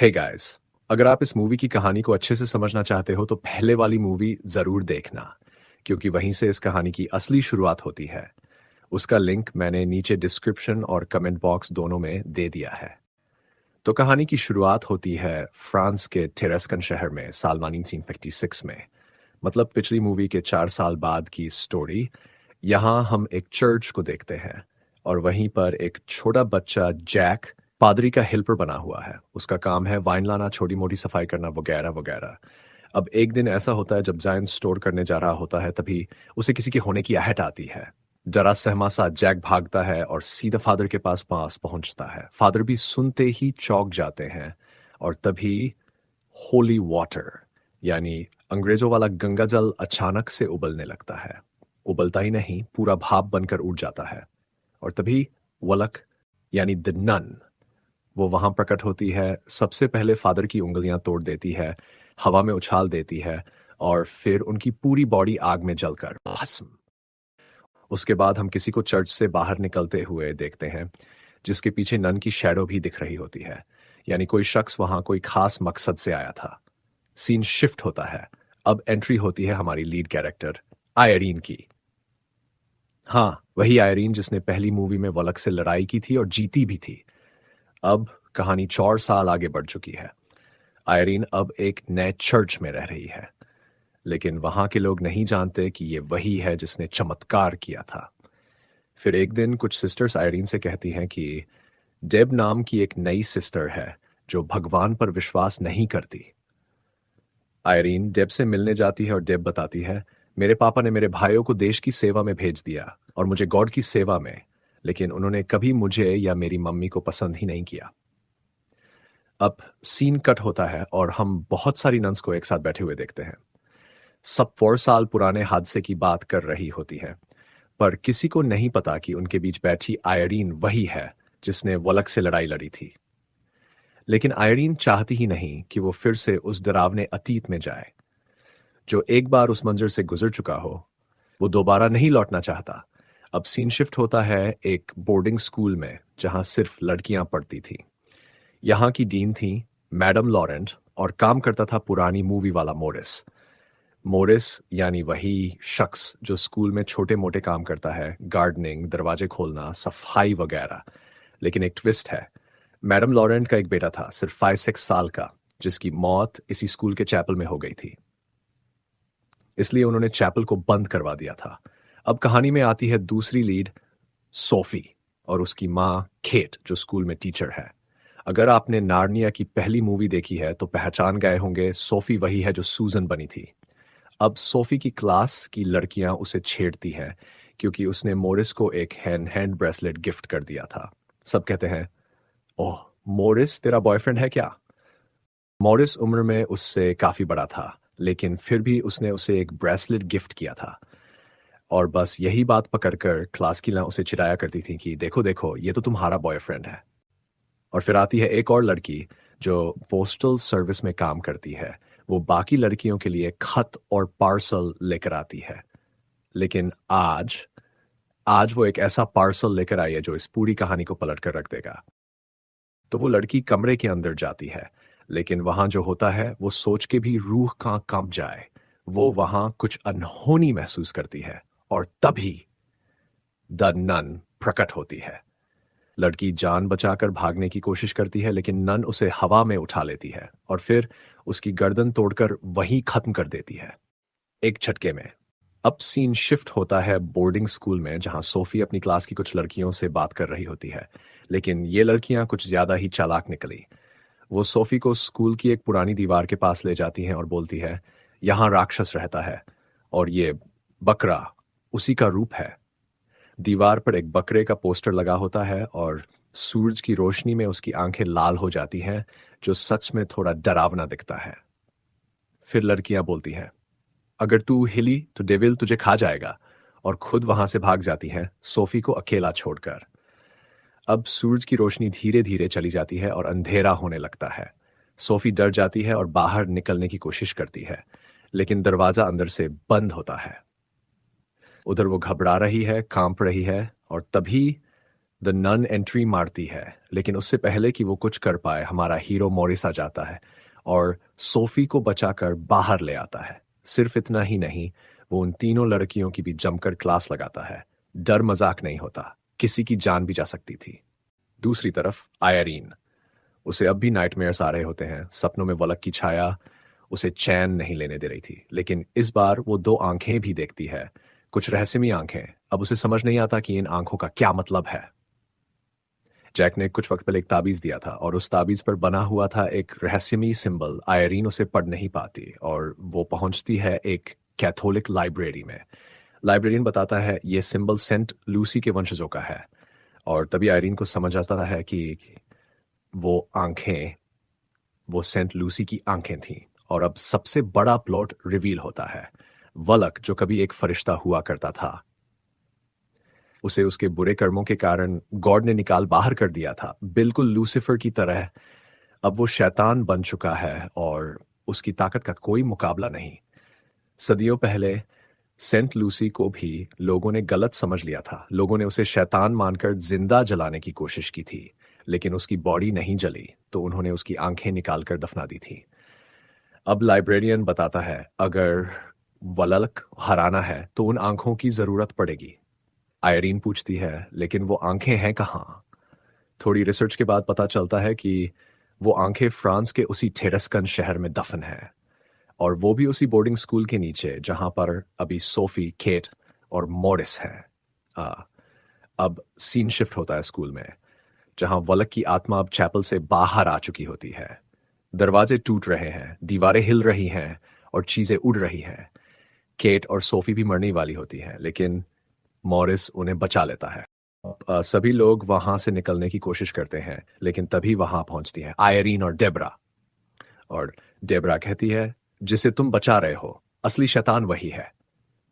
Hey guys, अगर आप इस मूवी की कहानी को अच्छे से समझना चाहते हो तो पहले वाली मूवी जरूर देखना, क्योंकि वहीं से इस कहानी की असली शुरुआत होती है। उसका लिंक मैंने नीचे डिस्क्रिप्शन और कमेंट बॉक्स दोनों में दे दिया है। तो कहानी की शुरुआत होती है फ्रांस के टेरेस्कन शहर में साल 1956 में। मतलब पिछली मूवी के 4 साल बाद की स्टोरी। यहाँ हम एक चर्च को देखते हैं और वहीं पर एक छोटा बच्चा जैक पादरी का हेल्पर बना हुआ है। उसका काम है वाइन लाना, छोटी मोटी सफाई करना, वगैरह वगैरह। अब एक दिन ऐसा होता है जब जायन स्टोर करने जा रहा होता है, तभी उसे किसी के होने की आहट आती है। जरा सहमा सा जैक भागता है और सीधा फादर के पास पास पहुंचता है। फादर भी सुनते ही चौंक जाते हैं और तभी होली वाटर यानी अंग्रेजों वाला गंगा जल अचानक से उबलने लगता है। उबलता ही नहीं, पूरा भाप बनकर उड़ जाता है। और तभी वलक यानी द नन वो वहां प्रकट होती है। सबसे पहले फादर की उंगलियां तोड़ देती है, हवा में उछाल देती है और फिर उनकी पूरी बॉडी आग में जलकर भस्म। उसके बाद हम किसी को चर्च से बाहर निकलते हुए देखते हैं, जिसके पीछे नन की शैडो भी दिख रही होती है। यानी कोई शख्स वहां कोई खास मकसद से आया था। सीन शिफ्ट होता है। अब एंट्री होती है हमारी लीड कैरेक्टर आयरीन की। हाँ, वही आयरीन जिसने पहली मूवी में वलक से लड़ाई की थी और जीती भी थी। अब कहानी 4 साल आगे बढ़ चुकी है। आयरीन अब एक नए चर्च में रह रही है, लेकिन वहां के लोग नहीं जानते कि ये वही है जिसने चमत्कार किया था। फिर एक दिन कुछ सिस्टर्स आयरीन से कहती हैं कि डेब नाम की एक नई सिस्टर है जो भगवान पर विश्वास नहीं करती। आयरीन डेब से मिलने जाती है और डेब बताती है, मेरे पापा ने मेरे भाइयों को देश की सेवा में भेज दिया और मुझे गॉड की सेवा में, लेकिन उन्होंने कभी मुझे या मेरी मम्मी को पसंद ही नहीं किया। अब सीन कट होता है और हम बहुत सारी नन्स को एक साथ बैठे हुए देखते हैं। सब 4 साल पुराने हादसे की बात कर रही होती है, पर किसी को नहीं पता कि उनके बीच बैठी आयरीन वही है जिसने वलक से लड़ाई लड़ी थी। लेकिन आयरीन चाहती ही नहीं कि वो फिर से उस डरावने अतीत में जाए। जो एक बार उस मंजर से गुजर चुका हो, वो दोबारा नहीं लौटना चाहता। अब सीन शिफ्ट होता है एक बोर्डिंग स्कूल में जहां सिर्फ लड़कियां पढ़ती थी। यहाँ की डीन थी मैडम लॉरेंट और काम करता था पुरानी मूवी वाला मोरिस। मोरिस यानी वही शख्स जो स्कूल में छोटे मोटे काम करता है, गार्डनिंग, दरवाजे खोलना, सफाई वगैरह। लेकिन एक ट्विस्ट है। मैडम लॉरेंट का एक बेटा था सिर्फ 5-6 साल का, जिसकी मौत इसी स्कूल के चैपल में हो गई थी। इसलिए उन्होंने चैपल को बंद करवा दिया था। अब कहानी में आती है दूसरी लीड सोफी और उसकी माँ केट जो स्कूल में टीचर है। अगर आपने नार्निया की पहली मूवी देखी है तो पहचान गए होंगे, सोफी वही है जो सूजन बनी थी। अब सोफी की क्लास की लड़कियां उसे छेड़ती हैं क्योंकि उसने मोरिस को एक हैंड ब्रेसलेट गिफ्ट कर दिया था। सब कहते हैं, ओह, मोरिस तेरा बॉयफ्रेंड है क्या? मॉरिस उम्र में उससे काफी बड़ा था, लेकिन फिर भी उसने उसे एक ब्रेसलेट गिफ्ट किया था। और बस यही बात पकड़कर क्लास की ना उसे चिढ़ाया करती थी कि देखो देखो, ये तो तुम्हारा बॉयफ्रेंड है। और फिर आती है एक और लड़की जो पोस्टल सर्विस में काम करती है। वो बाकी लड़कियों के लिए खत और पार्सल लेकर आती है। लेकिन आज आज वो एक ऐसा पार्सल लेकर आई है जो इस पूरी कहानी को पलट कर रख देगा। तो वो लड़की कमरे के अंदर जाती है, लेकिन वहां जो होता है वो सोच के भी रूह कांप जाए। वो वहां कुछ अनहोनी महसूस करती है और तभी द नन प्रकट होती है। लड़की जान बचाकर भागने की कोशिश करती है, लेकिन नन उसे हवा में उठा लेती है और फिर उसकी गर्दन तोड़कर वहीं खत्म कर देती है, एक झटके में। अब सीन शिफ्ट होता है बोर्डिंग स्कूल में जहां सोफी अपनी क्लास की कुछ लड़कियों से बात कर रही होती है। लेकिन ये लड़कियां कुछ ज्यादा ही चालाक निकली। वो सोफी को स्कूल की एक पुरानी दीवार के पास ले जाती हैं और बोलती है, यहाँ राक्षस रहता है और ये बकरा उसी का रूप है। दीवार पर एक बकरे का पोस्टर लगा होता है और सूरज की रोशनी में उसकी आंखें लाल हो जाती हैं, जो सच में थोड़ा डरावना दिखता है। फिर लड़कियां बोलती हैं, अगर तू हिली तो डेविल तुझे खा जाएगा, और खुद वहां से भाग जाती हैं सोफी को अकेला छोड़कर। अब सूरज की रोशनी धीरे धीरे चली जाती है और अंधेरा होने लगता है। सोफी डर जाती है और बाहर निकलने की कोशिश करती है, लेकिन दरवाजा अंदर से बंद होता है। उधर वो घबरा रही है, कांप रही है, और तभी द नन एंट्री मारती है, लेकिन उससे पहले कि वो कुछ कर पाए हमारा हीरो मॉरिस आ जाता है और सोफी को बचाकर बाहर ले आता है। सिर्फ इतना ही नहीं, वो उन तीनों लड़कियों की भी जमकर क्लास लगाता है। डर मजाक नहीं होता, किसी की जान भी जा सकती थी। दूसरी तरफ आयरीन, उसे अब भी नाइटमेयर्स आ रहे होते हैं। सपनों में वलक की छाया उसे चैन नहीं लेने दे रही थी, लेकिन इस बार वो दो आंखें भी देखती है, कुछ रहस्यमयी आंखें। अब उसे समझ नहीं आता कि इन आंखों का क्या मतलब है। जैक ने कुछ वक्त पहले एक ताबीज दिया था और उस ताबीज पर बना हुआ था एक रहस्यमयी सिंबल। आयरीन उसे पढ़ नहीं पाती और वो पहुंचती है एक कैथोलिक लाइब्रेरी में। लाइब्रेरियन बताता है ये सिंबल सेंट लूसी के वंशजों का है, और तभी आयरीन को समझ आता है कि वो आंखें वो सेंट लूसी की आंखें थीं। और अब सबसे बड़ा प्लॉट रिवील होता है। वलक, जो कभी एक फरिश्ता हुआ करता था, उसे उसके बुरे कर्मों के कारण गॉड ने निकाल बाहर कर दिया था, बिल्कुल लूसीफर की तरह। अब वो शैतान बन चुका है और उसकी ताकत का कोई मुकाबला नहीं। सदियों पहले सेंट लूसी को भी लोगों ने गलत समझ लिया था। लोगों ने उसे शैतान मानकर जिंदा जलाने की कोशिश की थी, लेकिन उसकी बॉडी नहीं जली, तो उन्होंने उसकी आंखें निकालकर दफना दी थी। अब लाइब्रेरियन बताता है अगर वलक हराना है तो उन आंखों की जरूरत पड़ेगी। आयरीन पूछती है लेकिन वो आंखें हैं कहाँ? थोड़ी रिसर्च के बाद पता चलता है कि वो आंखें फ्रांस के उसी ठेरस्कन शहर में दफन है, और वो भी उसी बोर्डिंग स्कूल के नीचे जहां पर अभी सोफी, केट और मॉरिस हैं। आ, अब सीन शिफ्ट होता है स्कूल में, जहां वलक की आत्मा अब चैपल से बाहर आ चुकी होती है। दरवाजे टूट रहे हैं, दीवारें हिल रही हैं और चीजें उड़ रही हैं। केट और सोफी भी मरने वाली होती हैं, लेकिन मॉरिस उन्हें बचा लेता है। सभी लोग वहां से निकलने की कोशिश करते हैं, लेकिन तभी वहां पहुंचती है आयरीन और डेब्रा। और डेब्रा कहती है जिसे तुम बचा रहे हो, असली शैतान वही है,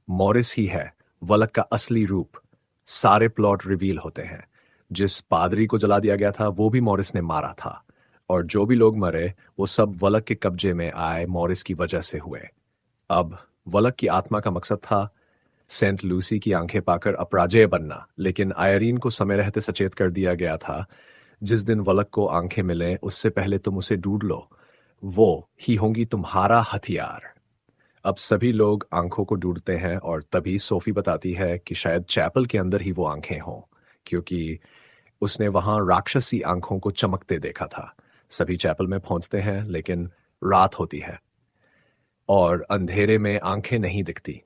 मॉरिस ही है, वलक का असली रूप। सारे प्लॉट रिवील होते हैं। जिस पादरी को जला दिया गया था वो भी मॉरिस ने मारा था, और जो भी लोग मरे वो सब वलक के कब्जे में आए मॉरिस की वजह से हुए। अब वलक की आत्मा का मकसद था सेंट लूसी की आंखें पाकर अपराजेय बनना, लेकिन आयरीन को समय रहते सचेत कर दिया गया था जिस दिन वलक को आंखें मिले उससे पहले तुम उसे ढूंढ लो, वो ही होंगी तुम्हारा हथियार। अब सभी लोग आंखों को ढूंढते हैं और तभी सोफी बताती है कि शायद चैपल के अंदर ही वो आंखें हों, क्योंकि उसने वहां राक्षसी आंखों को चमकते देखा था। सभी चैपल में पहुंचते हैं, लेकिन रात होती है और अंधेरे में आंखें नहीं दिखती।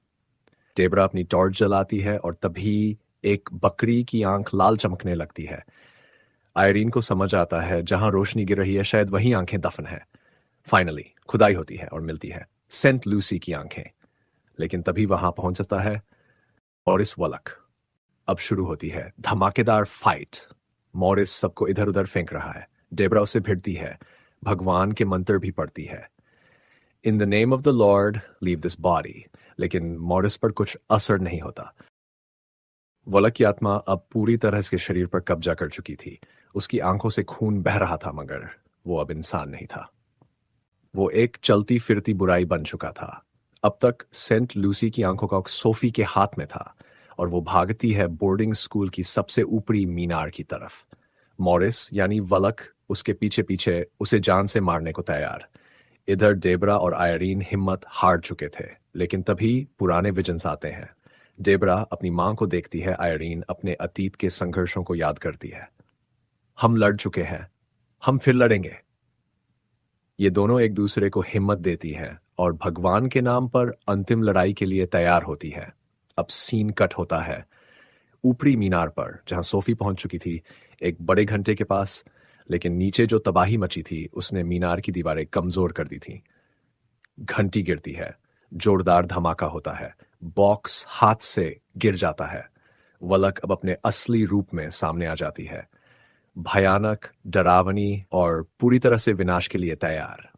डेबरा अपनी टॉर्च जलाती है और तभी एक बकरी की आंख लाल चमकने लगती है। आयरीन को समझ आता है जहां रोशनी गिर रही है शायद वहीं आंखें दफन है। फाइनली खुदाई होती है और मिलती है सेंट लूसी की आंखें, लेकिन तभी वहां पहुंच जाता है मॉरिस वलक। अब शुरू होती है धमाकेदार फाइट। मॉरिस सबको इधर उधर फेंक रहा है, डेबरा उसे भिड़ती है, भगवान के मंत्र भी पढ़ती है, in the name of the Lord leave this body, लेकिन मॉरिस पर कुछ असर नहीं होता। वलक की आत्मा अब पूरी तरह से शरीर पर कब्जा कर चुकी थी। उसकी आंखों से खून बह रहा था, मगर वो अब इंसान नहीं था। वो एक चलती फिरती बुराई बन चुका था। अब तक सेंट लूसी की आंखों का सोफी के हाथ में था, और वो भागती है बोर्डिंग स्कूल की सबसे ऊपरी मीनार की तरफ। मॉरिस यानी वलक उसके पीछे पीछे, उसे जान से मारने को तैयार। इधर डेबरा और आयरीन हिम्मत हार चुके थे, लेकिन तभी पुराने विजन्स आते हैं। डेबरा अपनी मां को देखती है, आयरीन अपने अतीत के संघर्षों को याद करती है। हम लड़ चुके हैं, हम फिर लड़ेंगे। ये दोनों एक दूसरे को हिम्मत देती हैं और भगवान के नाम पर अंतिम लड़ाई के लिए तैयार होती है। अब सीन कट होता है ऊपरी मीनार पर, जहां सोफी पहुंच चुकी थी एक बड़े घंटे के पास, लेकिन नीचे जो तबाही मची थी उसने मीनार की दीवारें कमजोर कर दी थी। घंटी गिरती है, जोरदार धमाका होता है, बॉक्स हाथ से गिर जाता है। वलक अब अपने असली रूप में सामने आ जाती है, भयानक, डरावनी और पूरी तरह से विनाश के लिए तैयार।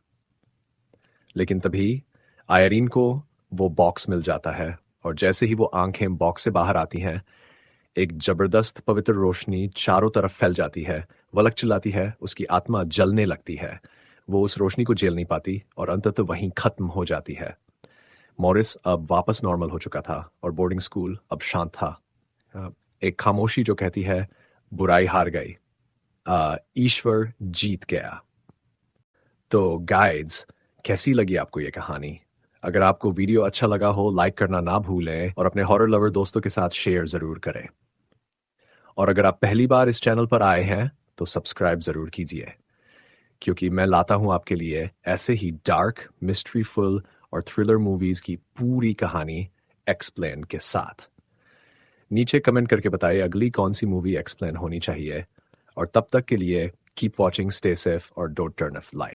लेकिन तभी आयरीन को वो बॉक्स मिल जाता है, और जैसे ही वो आंखें बॉक्स से बाहर आती हैं एक जबरदस्त पवित्र रोशनी चारों तरफ फैल जाती है। वलक चिल्लाती है, उसकी आत्मा जलने लगती है। वो उस रोशनी को झेल नहीं पाती और अंततः वहीं खत्म हो जाती है। मॉरिस अब वापस नॉर्मल हो चुका था और बोर्डिंग स्कूल अब शांत था। एक खामोशी जो कहती है बुराई हार गई। ईश्वर जीत गया। तो गाइड्स, कैसी लगी आपको ये कहानी? अगर आपको वीडियो अच्छा लगा हो, लाइक करना ना भूलें और अपने हॉरर लवर दोस्तों के साथ शेयर ज़रूर करें। और अगर आप पहली बार इस चैनल पर आए हैं, तो सब्सक्राइब ज़रूर कीजिए, क्योंकि मैं लाता हूं आपके लिए ऐसे ही डार्क, मिस्ट्रीफुल और थ्रिलर मूवीज़ की पूरी कहानी एक्सप्लेन के साथ। नीचे कमेंट करके बताइए अगली कौन सी मूवी एक्सप्लेन होनी चाहिए। और तब तक के लिए कीप वॉचिंग, स्टे सेफ और डोंट टर्न ऑफ लाइट।